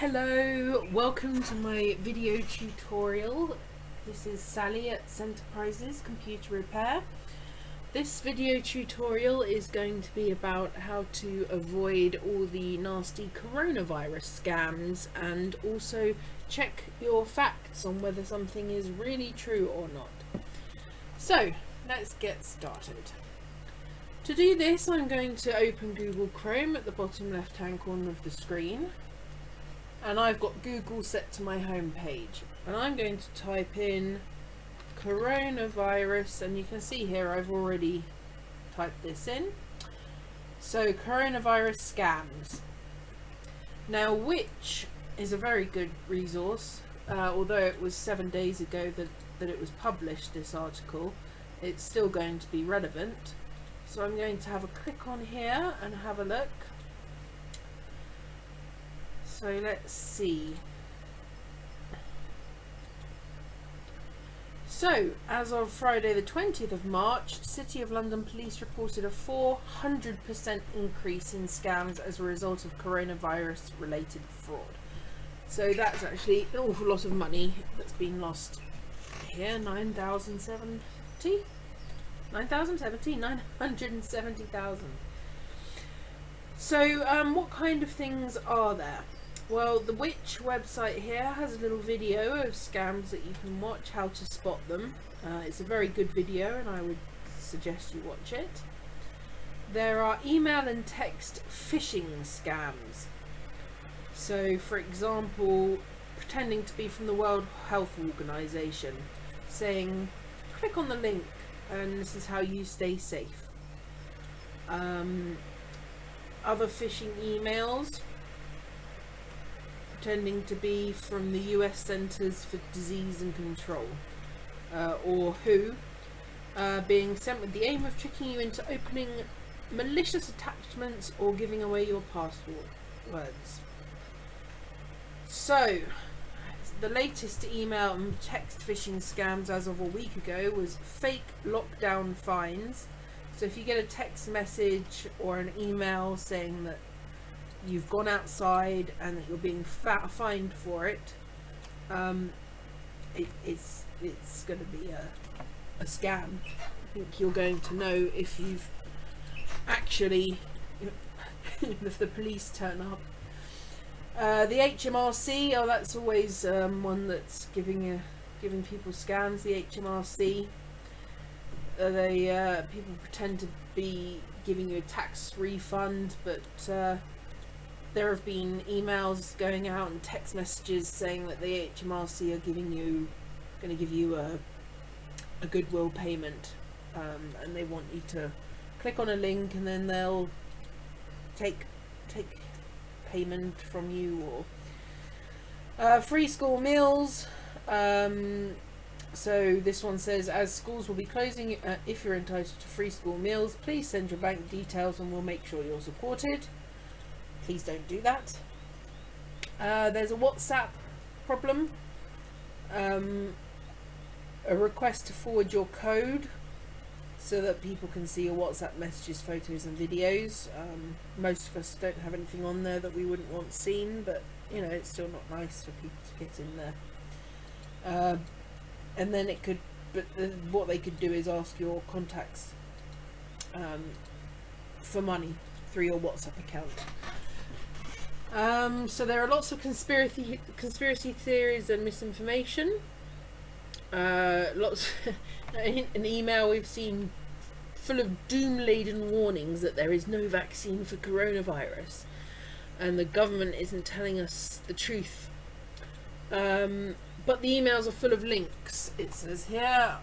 Hello, welcome to my video tutorial. This is Sally at Centerprises Computer Repair. This video tutorial is going to be about how to avoid all the nasty coronavirus scams and also check your facts on whether something is really true or not. So, let's get started. To do this, I'm going to open Google Chrome at the bottom left hand corner of the screen. And I've got Google set to my home page, and I'm going to type in coronavirus, and you can see here I've already typed this in. So coronavirus scams. Now, which is a very good resource, although it was 7 days ago that it was published, this article, it's still going to be relevant. So I'm going to have a click on here and have a look. So let's see. So, as of Friday the 20th of March, City of London Police reported a 400% increase in scams as a result of coronavirus related fraud. So that's actually an awful lot of money that's been lost here. 970,000. So what kind of things are there? Well, the Witch website here has a little video of scams that you can watch, how to spot them. It's a very good video and I would suggest you watch it. There are email and text phishing scams. So, for example, pretending to be from the World Health Organization, saying, click on the link and this is how you stay safe. Other phishing emails, pretending to be from the US Centers for Disease and Control, or WHO, being sent with the aim of tricking you into opening malicious attachments or giving away your passwords. So, the latest email and text phishing scams as of a week ago was fake lockdown fines. So if you get a text message or an email saying that you've gone outside and that you're being fined for it, it's going to be a scam. I think you're going to know if you've actually, if the police turn up. The HMRC, that's always one that's giving people scams. The HMRC, people pretend to be giving you a tax refund, but there have been emails going out and text messages saying that the HMRC are going to give you a goodwill payment, and they want you to click on a link and then they'll take payment from you, or free school meals. So this one says, as schools will be closing, if you're entitled to free school meals, please send your bank details and we'll make sure you're supported. Please don't do that. There's a WhatsApp problem. A request to forward your code so that people can see your WhatsApp messages, photos and videos. Most of us don't have anything on there that we wouldn't want seen, but it's still not nice for people to get in there. And then what they could do is ask your contacts for money through your WhatsApp account. So there are lots of conspiracy theories and misinformation. Lots an email we've seen full of doom-laden warnings that there is no vaccine for coronavirus and the government isn't telling us the truth. But the emails are full of links, it says here,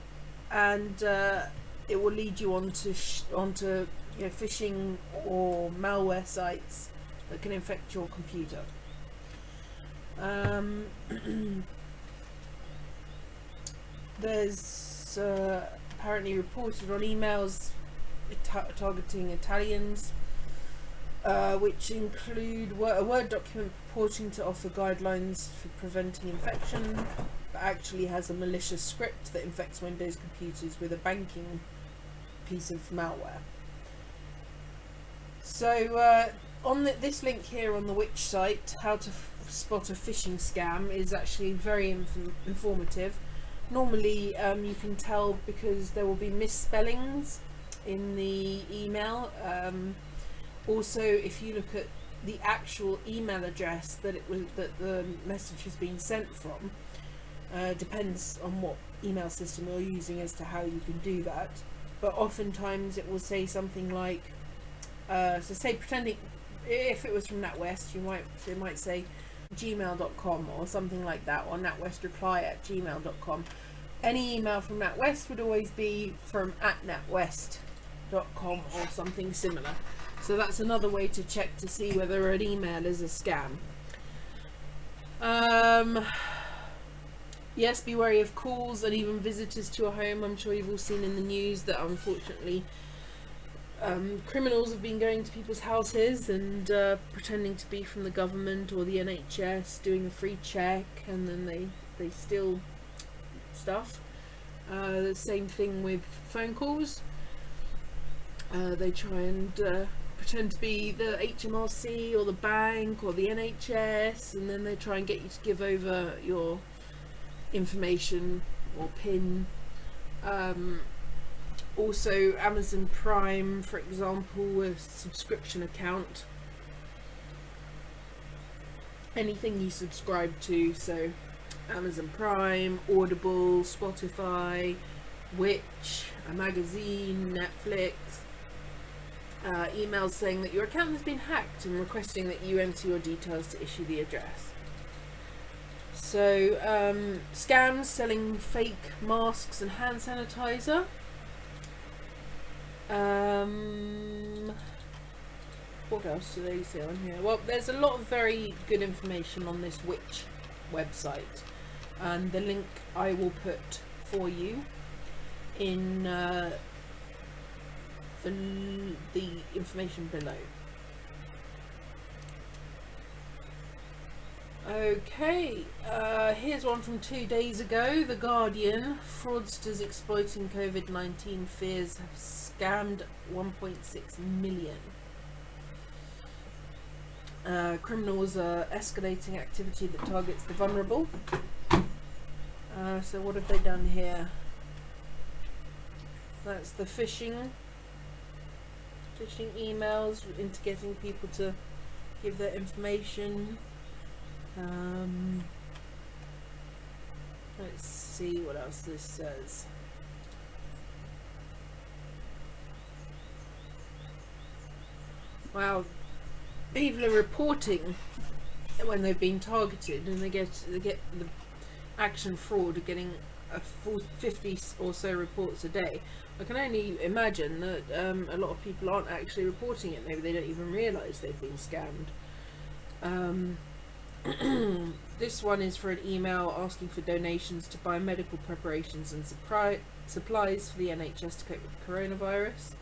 and it will lead you onto phishing or malware sites that can infect your computer. There's apparently reported on emails targeting Italians, which include a Word document purporting to offer guidelines for preventing infection, but actually has a malicious script that infects Windows computers with a banking piece of malware. So on this link here on the Witch site, how to spot a phishing scam, is actually very informative. Normally you can tell because there will be misspellings in the email. Also, if you look at the actual email address that the message has been sent from, depends on what email system you're using as to how you can do that. But oftentimes it will say something like, so say pretending, if it was from NatWest, it might say gmail.com or something like that, or natwestreply@gmail.com. Any email from NatWest would always be from @natwest.com or something similar. So that's another way to check to see whether an email is a scam. Yes, be wary of calls and even visitors to your home. I'm sure you've all seen in the news that unfortunately criminals have been going to people's houses and pretending to be from the government or the NHS, doing a free check, and then they steal stuff. The same thing with phone calls. They try and pretend to be the HMRC or the bank or the NHS, and then they try and get you to give over your information or PIN. Also Amazon Prime, for example, a subscription account, anything you subscribe to, so Amazon Prime, Audible, Spotify, Witch, a magazine, Netflix, emails saying that your account has been hacked and requesting that you enter your details to issue the address. So scams selling fake masks and hand sanitizer. What else do they say on here? Well, there's a lot of very good information on this Witch website, and the link I will put for you in the information below. Okay, here's one from 2 days ago. The Guardian: fraudsters exploiting COVID-19 fears have scammed 1.6 million. Criminals are escalating activity that targets the vulnerable. So what have they done here? That's the phishing emails into getting people to give their information. Let's see what else this says. Wow, people are reporting when they've been targeted, and they get the Action Fraud are getting a full 50 or so reports a day. I can only imagine that a lot of people aren't actually reporting it. Maybe they don't even realise they've been scammed. This one is for an email asking for donations to buy medical preparations and supplies for the NHS to cope with coronavirus.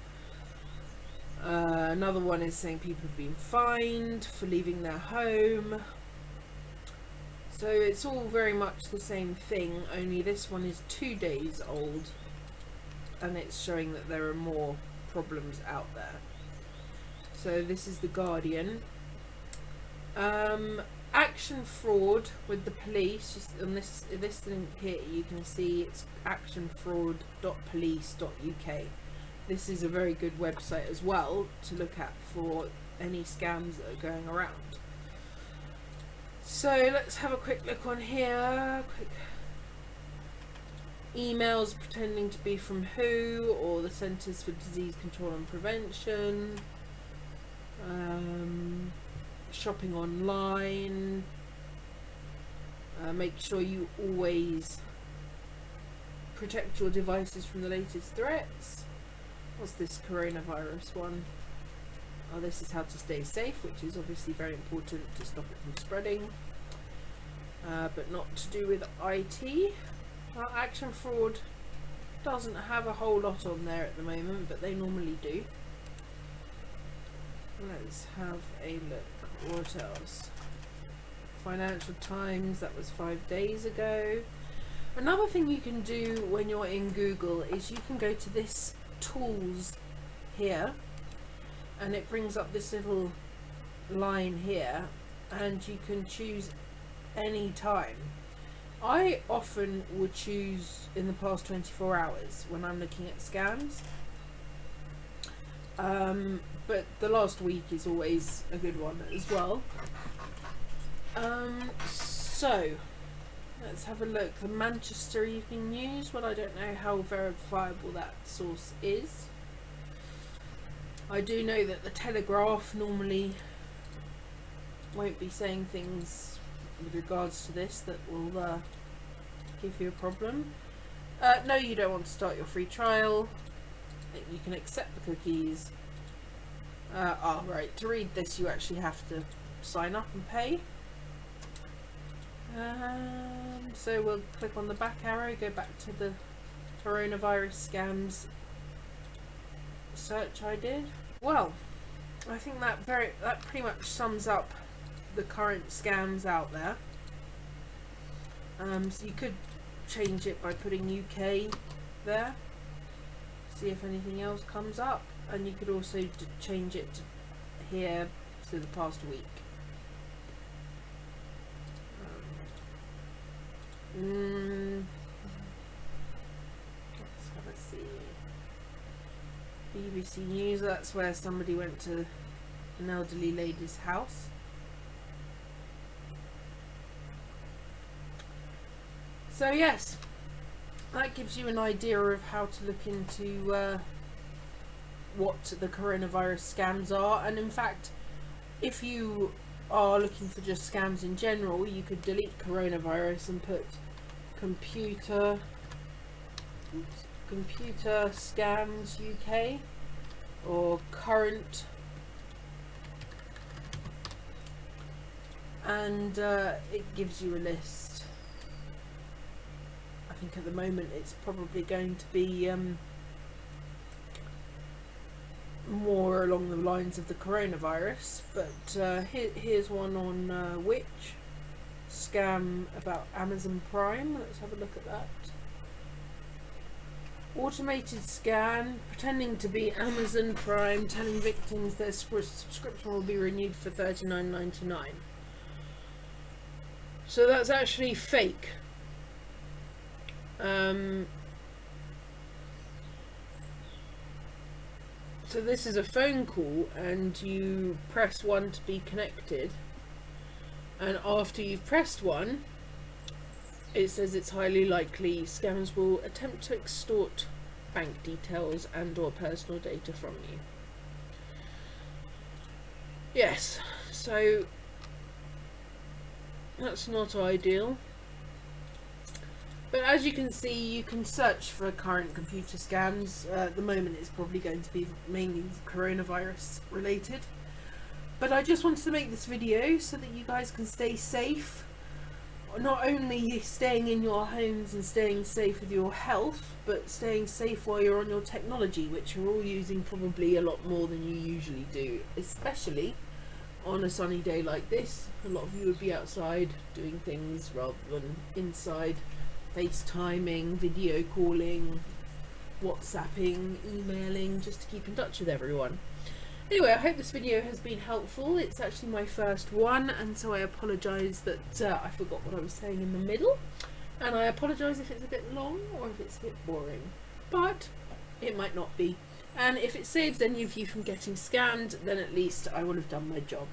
Another one is saying people have been fined for leaving their home. So it's all very much the same thing, only this one is 2 days old, and it's showing that there are more problems out there. So this is the Guardian. Action Fraud with the police. Just on this link here, you can see it's actionfraud.police.uk. This is a very good website as well to look at for any scams that are going around. So let's have a quick look on here. Quick emails pretending to be from WHO or the Centres for Disease Control and Prevention. Shopping online. Make sure you always protect your devices from the latest threats. What's this coronavirus one? Oh, this is how to stay safe, which is obviously very important to stop it from spreading, but not to do with IT. Well, Action Fraud doesn't have a whole lot on there at the moment, but they normally do. Let's have a look. What else? Financial Times, that was 5 days ago. Another thing you can do when you're in Google is you can go to this tools here, and it brings up this little line here, and you can choose any time. I often would choose in the past 24 hours when I'm looking at scams, but the last week is always a good one as well. So let's have a look. The Manchester Evening News. Well, I don't know how verifiable that source is. I do know that the Telegraph normally won't be saying things with regards to this that will give you a problem. No, you don't want to start your free trial. You can accept the cookies. Right, to read this you actually have to sign up and pay. So we'll click on the back arrow, go back to the coronavirus scams search I did. Well, I think that pretty much sums up the current scams out there. So you could change it by putting UK there, see if anything else comes up, and you could also change it to here to the past week. Let's have a see. BBC News, that's where somebody went to an elderly lady's house. So yes, that gives you an idea of how to look into what the coronavirus scams are. And in fact, if you are looking for just scams in general, you could delete coronavirus and put computer scams UK or current, and it gives you a list. I think at the moment it's probably going to be more along the lines of the coronavirus, but here's one on Which scam about Amazon Prime. Let's have a look at that. Automated scan pretending to be Amazon Prime, telling victims their subscription will be renewed for $39.99. So that's actually fake. So this is a phone call, and you press 1 to be connected, and after you've pressed 1, it says it's highly likely scammers will attempt to extort bank details and or personal data from you. Yes, so that's not ideal. But as you can see, you can search for current computer scams. At the moment it's probably going to be mainly coronavirus related. But I just wanted to make this video so that you guys can stay safe. Not only staying in your homes and staying safe with your health, but staying safe while you're on your technology, which you're all using probably a lot more than you usually do, especially on a sunny day like this. A lot of you would be outside doing things rather than inside, FaceTiming, video calling, WhatsApping, emailing, just to keep in touch with everyone. Anyway, I hope this video has been helpful. It's actually my first one, and so I apologise that I forgot what I was saying in the middle, and I apologise if it's a bit long or if it's a bit boring, but it might not be. And if it saves any of you from getting scammed, then at least I will have done my job.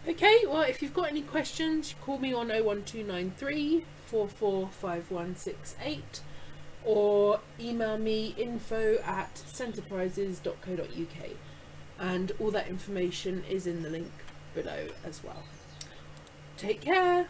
Okay, well, if you've got any questions, call me on 01293 445168 or email me info@centerprises.co.uk, and all that information is in the link below as well. Take care.